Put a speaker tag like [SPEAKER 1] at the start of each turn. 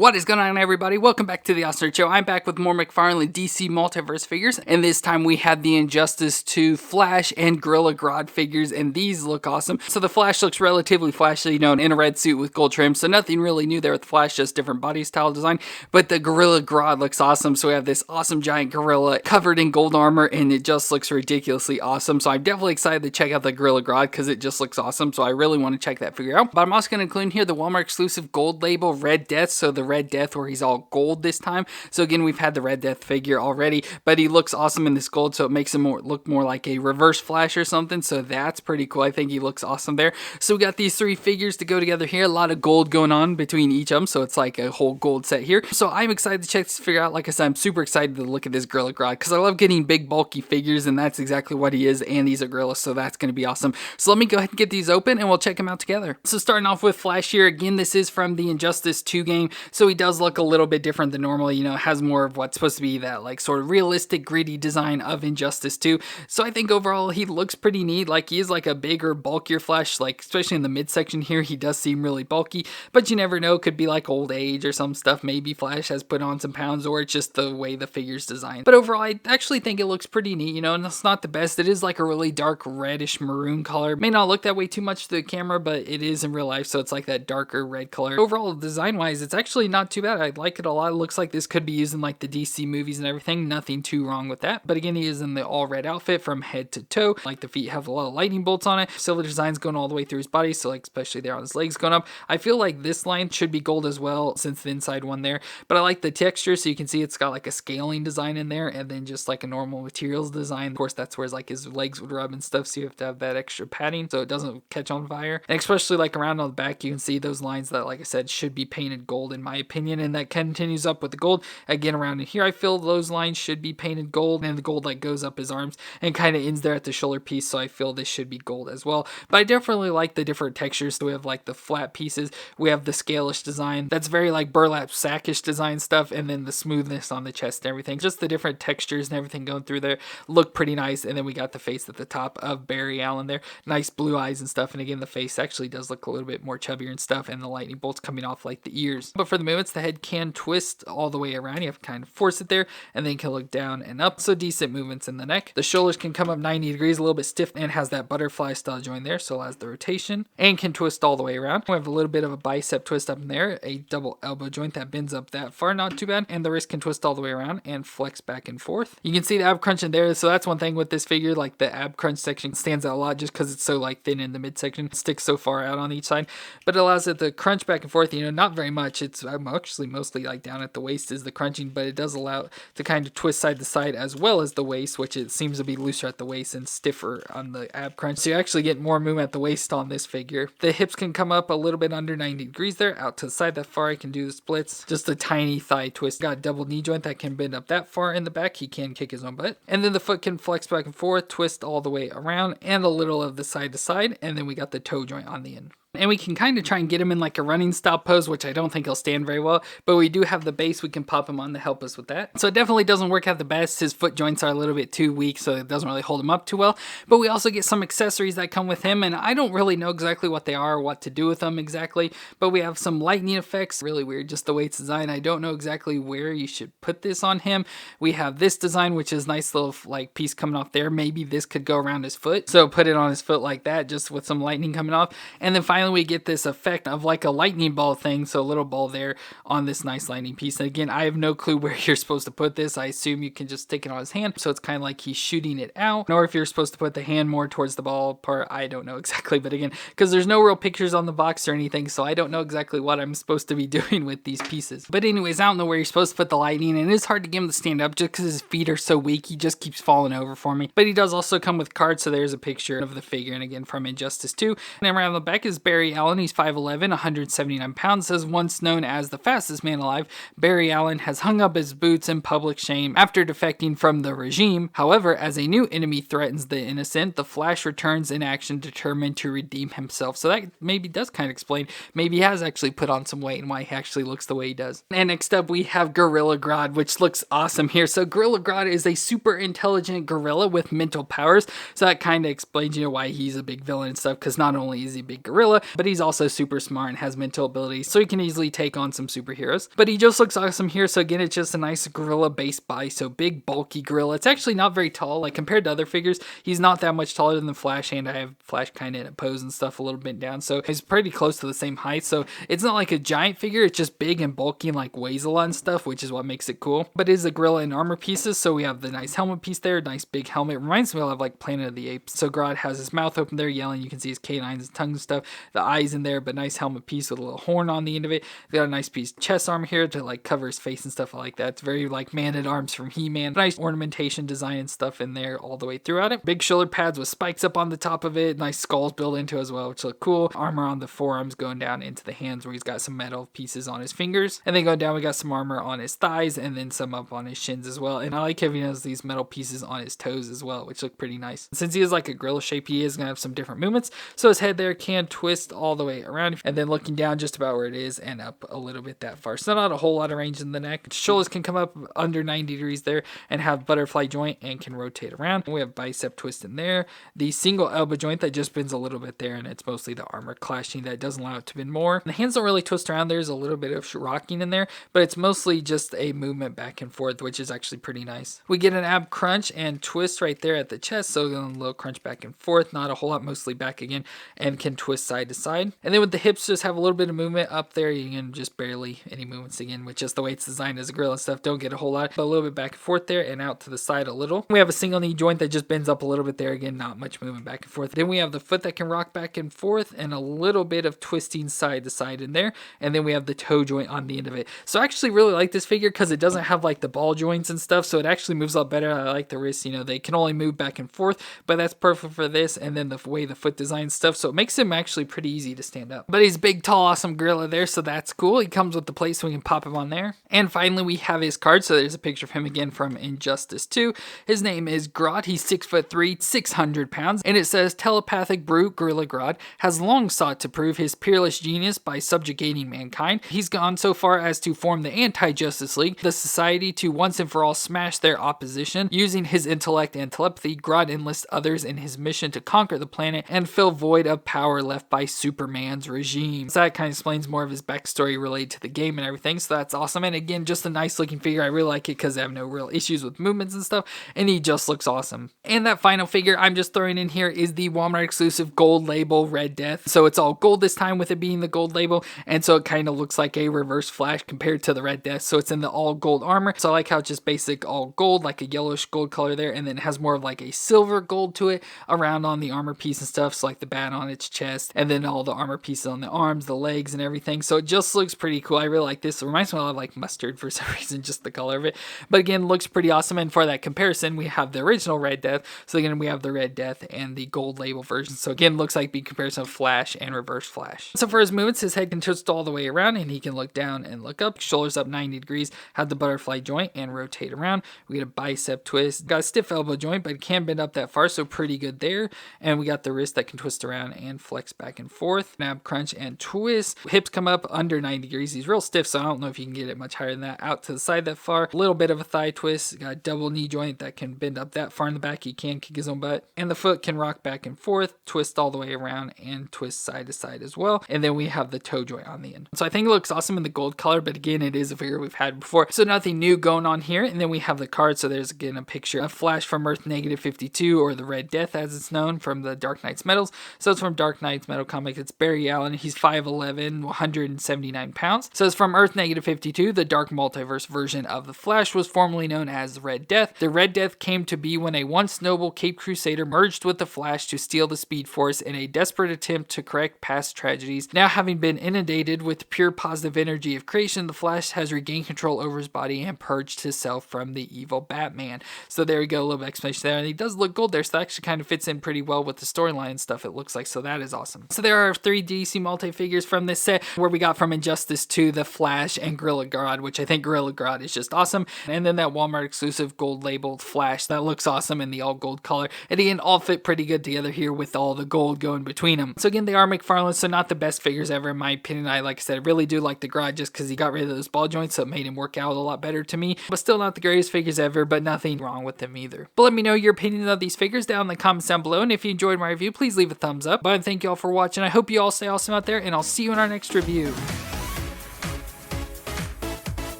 [SPEAKER 1] What is going on, everybody? Welcome back to the Untitled Show. I'm back with more McFarlane DC Multiverse figures, and this time we have the Injustice 2 Flash and Gorilla Grodd figures, and these look awesome. So the Flash looks relatively flashy, in a red suit with gold trim, so nothing really new there with the Flash, just different body style design. But the Gorilla Grodd looks awesome, so we have this awesome giant gorilla covered in gold armor, and it just looks ridiculously awesome. So I'm definitely excited to check out the Gorilla Grodd because it just looks awesome, so I really want to check that figure out. But I'm also going to include here the Walmart exclusive gold label Red Death, so the Red Death where he's all gold this time. So again, we've had the Red Death figure already, but he looks awesome in this gold, so it makes him look more like a reverse Flash or something, so that's pretty cool. I think he looks awesome there. So we got these three figures to go together here, a lot of gold going on between each of them, so it's like a whole gold set here. So I'm excited to check this figure out. Like I said, I'm super excited to look at this Gorilla Grodd because I love getting big bulky figures, and that's exactly what he is, and he's a gorilla, so that's going to be awesome. So let me go ahead and get these open and we'll check them out together. So starting off with Flash here, again, this is from the Injustice 2 game, so he does look a little bit different than normal, has more of what's supposed to be that like sort of realistic gritty design of Injustice 2. So I think overall he looks pretty neat. Like he is like a bigger, bulkier Flash, like especially in the midsection here, he does seem really bulky, but you never know, could be like old age or some stuff. Maybe Flash has put on some pounds, or it's just the way the figure's designed. But overall, I actually think it looks pretty neat, and it's not the best. It is like a really dark reddish maroon color. May not look that way too much to the camera, but it is in real life, so it's like that darker red color. Overall, design wise, it's actually not too bad. I like it a lot. It looks like this could be used in like the DC movies and everything. Nothing too wrong with that. But again, he is in the all red outfit from head to toe. Like the feet have a lot of lightning bolts on it. Silver designs going all the way through his body, so like especially there on his legs going up. I feel like this line should be gold as well since the inside one there. But I like the texture, so you can see it's got like a scaling design in there and then just like a normal materials design. Of course, that's where like his legs would rub and stuff, so you have to have that extra padding so it doesn't catch on fire. And especially like around on the back, you can see those lines that, like I said, should be painted gold in my opinion, and that continues up with the gold. Again, around in here, I feel those lines should be painted gold, and the gold like goes up his arms and kind of ends there at the shoulder piece, so I feel this should be gold as well. But I definitely like the different textures. So we have like the flat pieces, we have the scalish design that's very like burlap sackish design stuff, and then the smoothness on the chest and everything. Just the different textures and everything going through there look pretty nice. And then we got the face at the top of Barry Allen there, nice blue eyes and stuff, and again the face actually does look a little bit more chubbier and stuff, and the lightning bolts coming off like the ears. But for the movements, the head can twist all the way around. You have to kind of force it there, and then can look down and up, so decent movements in the neck. The shoulders can come up 90 degrees, a little bit stiff, and has that butterfly style joint there, so allows the rotation, and can twist all the way around. We have a little bit of a bicep twist up in there, a double elbow joint that bends up that far, not too bad, and the wrist can twist all the way around and flex back and forth. You can see the ab crunch in there, so that's one thing with this figure, like the ab crunch section stands out a lot just because it's so like thin in the midsection, it sticks so far out on each side, but it allows it to crunch back and forth, not very much. It's actually mostly like down at the waist is the crunching, but it does allow it to kind of twist side to side as well as the waist, which it seems to be looser at the waist and stiffer on the ab crunch, so you actually get more movement at the waist on this figure. The hips can come up a little bit under 90 degrees there, out to the side that far. I can do the splits, just a tiny thigh twist. Got a double knee joint that can bend up that far in the back. He can kick his own butt, and then the foot can flex back and forth, twist all the way around, and a little of the side to side, and then we got the toe joint on the end. And we can kind of try and get him in like a running style pose, which I don't think he'll stand very well, but we do have the base we can pop him on to help us with that. So it definitely doesn't work out the best. His foot joints are a little bit too weak, so it doesn't really hold him up too well. But we also get some accessories that come with him, and I don't really know exactly what they are or what to do with them exactly, but we have some lightning effects. Really weird, just the way it's designed. I don't know exactly where you should put this on him. We have this design, which is nice little like piece coming off there. Maybe this could go around his foot, so put it on his foot like that, just with some lightning coming off. And then finally we get this effect of like a lightning ball thing, so a little ball there on this nice lightning piece. And again, I have no clue where you're supposed to put this. I assume you can just stick it on his hand, so it's kind of like he's shooting it out, or if you're supposed to put the hand more towards the ball part, I don't know exactly. But again, because there's no real pictures on the box or anything, so I don't know exactly what I'm supposed to be doing with these pieces. But anyways, I don't know where you're supposed to put the lightning, and it is hard to get him to stand up just because his feet are so weak. He just keeps falling over for me. But he does also come with cards, so there's a picture of the figure, and again from Injustice 2. And then around the back is Barry Allen. He's 5'11", 179 pounds, says once known as the fastest man alive, Barry Allen has hung up his boots in public shame after defecting from the regime. However, as a new enemy threatens the innocent, the Flash returns in action determined to redeem himself. So that maybe does kind of explain, maybe he has actually put on some weight and why he actually looks the way he does. And next up we have Gorilla Grodd, which looks awesome here. So Gorilla Grodd is a super intelligent gorilla with mental powers, so that kind of explains, why he's a big villain and stuff, because not only is he a big gorilla, Gorilla, but he's also super smart and has mental abilities, so he can easily take on some superheroes. But he just looks awesome here. So again, it's just a nice gorilla based body, so big bulky gorilla. It's actually not very tall, like compared to other figures. He's not that much taller than the Flash, and I have Flash kind of in a pose and stuff a little bit down, so he's pretty close to the same height. So it's not like a giant figure, it's just big and bulky and like weighs a lot and stuff, which is what makes it cool. But it is a gorilla in armor pieces, so we have the nice helmet piece there, nice big helmet. Reminds me of like Planet of the Apes. So Grodd has his mouth open there yelling, you can see his canines, his tongue and stuff, the eyes in there, but nice helmet piece with a little horn on the end of it. They got a nice piece of chest armor here to like cover his face and stuff like that. It's very like Man-at-Arms from He-Man. Nice ornamentation design and stuff in there all the way throughout it. Big shoulder pads with spikes up on the top of it. Nice skulls built into it as well, which look cool. Armor on the forearms going down into the hands where he's got some metal pieces on his fingers. And then going down, we got some armor on his thighs and then some up on his shins as well. And I like having these metal pieces on his toes as well, which look pretty nice. Since he is like a gorilla shape, he is going to have some different movements. So his head there can twist all the way around. And then looking down just about where it is and up a little bit that far. So not a whole lot of range in the neck. His shoulders can come up under 90 degrees there and have butterfly joint and can rotate around. We have bicep twist in there. The single elbow joint that just bends a little bit there, and it's mostly the armor clashing that doesn't allow it to bend more. The hands don't really twist around. There's a little bit of rocking in there, but it's mostly just a movement back and forth, which is actually pretty nice. We get an ab crunch and twist right there at the chest, so a little crunch back and forth, not a whole lot, mostly back again, and can twist side to side. And then with the hips, just have a little bit of movement up there. You can just barely any movements again, which is the way it's designed as a gorilla and stuff. Don't get a whole lot, but a little bit back and forth there and out to the side a little. We have a single knee joint that just bends up a little bit there. Again, not much movement back and forth. Then we have the foot that can rock back and forth and a little bit of twisting side to side in there. And then we have the toe joint on the end of it. So I actually really like this figure because it doesn't have like the ball joints and stuff. So it actually moves a lot better. I like the wrists, they can only move back and forth, but that's perfect for this. And then the way the foot design stuff. So it makes him actually pretty easy to stand up. But he's big, tall, awesome gorilla there. So that's cool. He comes with the plate so we can pop him on there. And finally, we have his card. So there's a picture of him again from Injustice 2. His name is Grodd. He's 6'3", 600 pounds. And it says, telepathic brute Gorilla Grodd has long sought to prove his peerless genius by subjugating mankind. He's gone so far as to form the Anti-Justice League, the society to once and for all smash their opposition. Using his intellect and telepathy, Grodd enlists others in his mission to conquer the planet and fill void of power left by Superman's regime. So that kind of explains more of his backstory related to the game and everything. So that's awesome. And again, just a nice looking figure. I really like it because I have no real issues with movements and stuff. And he just looks awesome. And that final figure I'm just throwing in here is the Walmart exclusive gold label Red Death. So it's all gold this time with it being the gold label. And so it kind of looks like a reverse Flash compared to the Red Death. So it's in the all gold armor. So I like how it's just basic all gold, like a yellowish gold color there. And then it has more of like a silver gold to it around on the armor piece and stuff. So like the bat on its chest and then all the armor pieces on the arms, the legs and everything. So it just looks pretty cool. I really like this. It reminds me a lot of like mustard for some reason, just the color of it. But again, looks pretty awesome. And for that comparison, we have the original Red Death. So again, we have the Red Death and the gold label version. So again, looks like the comparison of Flash and Reverse Flash. So for his movements, his head can twist all the way around and he can look down and look up. Shoulders up 90 degrees, have the butterfly joint and rotate around. We get a bicep twist. Got a stiff elbow joint, but it can't bend up that far, so pretty good there. And we got the wrist that can twist around and flex back and forth. Ab crunch and twist. Hips come up under 90 degrees. He's real stiff, so I don't know if you can get it much higher than that. Out to the side that far. A little bit of a thigh twist. Got a double knee joint that can bend up that far in the back. He can kick his own butt. And the foot can rock back and forth, twist all the way around, and twist side to side as well. And then we have the toe joint on the end. So I think it looks awesome in the gold color, but again, it is a figure we've had before. So nothing new going on here. And then we have the card. So there's again a picture of Flash from Earth -52, or the Red Death as it's known, from the Dark Knight's Metals. So it's from Dark Knight's Metal comic. It's Barry Allen. He's 5'11", 179 pounds. So it's from Earth -52. The Dark Multiverse version of the Flash was formerly known as the Red Death. The Red Death came to be when a once noble Cape Crusader merged with the Flash to steal the Speed Force in a desperate attempt to correct past tragedies. Now having been inundated with pure positive energy of creation, the Flash has regained control over his body and purged himself from the evil Batman. So there we go, a little bit of explanation there. And he does look gold there, so that actually kind of fits in pretty well with the storyline and stuff, it looks like. So that is awesome. So there are 3 DC multi-figures from this set, where we got from Injustice 2, the Flash and Gorilla Grodd, which I think Gorilla Grodd is just awesome. And then that Walmart exclusive gold labeled Flash, that looks awesome in the all gold color. And again, all fit pretty good together here with all the gold going between them. So again, they are McFarlane, so not the best figures ever in my opinion. Like I said, I really do like the Grodd just because he got rid of those ball joints, so it made him work out a lot better to me. But still not the greatest figures ever, but nothing wrong with them either. But let me know your opinion of these figures down in the comments down below, and if you enjoyed my review, please leave a thumbs up. But thank you all for watching. watching. I hope you all stay awesome out there, and I'll see you in our next review.